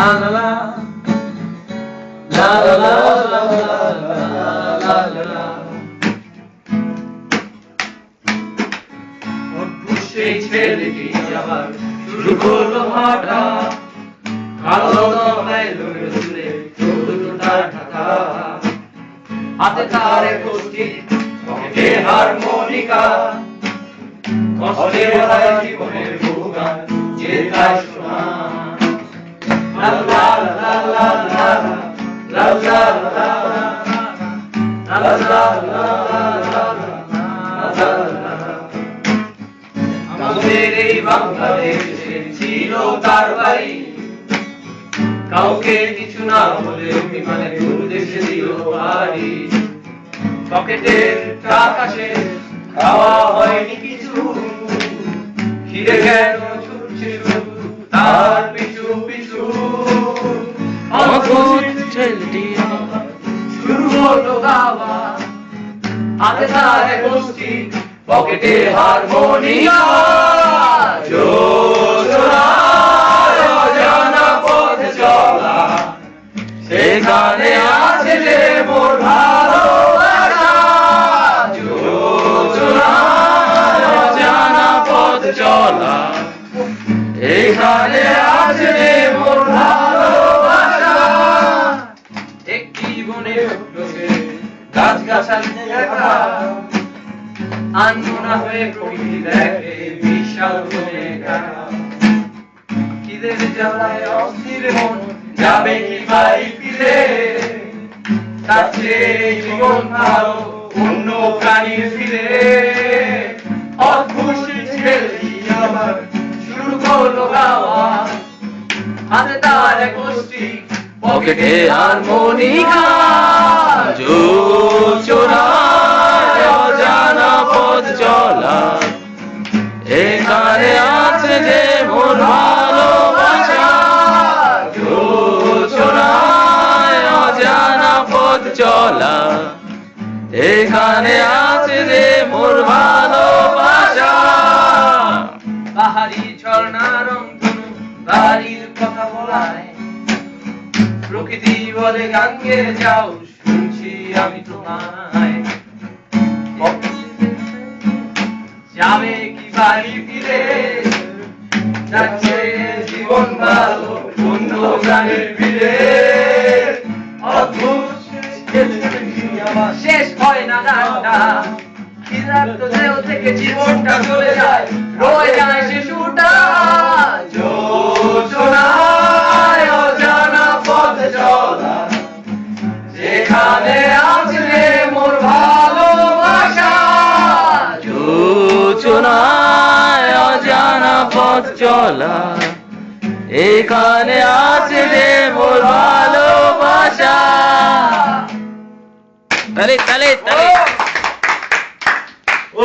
la la la la la la la la la সেই ছেলেটি আবার শুরু করলো হাঁটা কালো দমায় লড়ে লড়ে চোখটা ঢাকা হাতে তার কষ্টি পকেটে হারমোনিকা কষ্টে ভরা জীবনের গান যে তাই শোনা লা লা লা লা লা লা লা লা লা লা আমাদের এই বাংলাদেশে ছিল তার বাড়ি কাউকে কিছু না বলে বিমানে দূর দেশে দিল বাড়ি পকেটের টাকা শেষ খাওয়া হয়নি কিছু খিদে কেন ছুটছে শুধু তার পিছু পিছু অদ্ভুত ছেলেটি শুরু হলো গাওয়া হাতে তার গোষ্ঠী পকেটে হারমোনিকা যোজনায় অজানা পথে চলা সেখানে আছে যে মোর ভালোবাসা যোজনায় অজানা পথে চলা এখানে আছে যে মোর ভালোবাসা একটি বনে বসে গাছ গাছালি দেখা আনমনা হয়ে প্রকৃতি দেখে বিশাল বনে খিদের জ্বালায় অস্থির মন যাবে কি বাড়ি ফিরে তার চেয়ে জীবন ভালো অন্য প্রাণীর ফিরে অদ্ভুত ছেলেটি আবার শুরু করলো গাওয়া হাতে তার গোষ্ঠী পকেটে হারমোনিকা যোজনায় অজানা পথ চলা এখানে আছে যে মোর ভালোবাসা যোজনায় অজানা পথ চলা এখানে আছে যে মোর ভালোবাসা পাহাড়ি ঝর্ণা রংধনু বাড়ির কথা বলায় প্রকৃতি বলে গান গেয়ে যাও শুনছি আমি তোমায় যাবে কি বাড়ি ফিরে যাচ্ছে জীবন ভালো অন্য প্রাণীর ফিরে অদ্ভুত শেষ হয় না গানটা ক্ষুধার্ত দেহ থেকে জীবনটা চলে যায় রয়ে যায় শিশুটা যোজনায় অজানা পথে চলা যেখানে আছে মোর ভালোবাসা যোজনায় অজানা পথ চলা এখানে আছে রে মোর ভালোবাসা তালে তালে তালে ও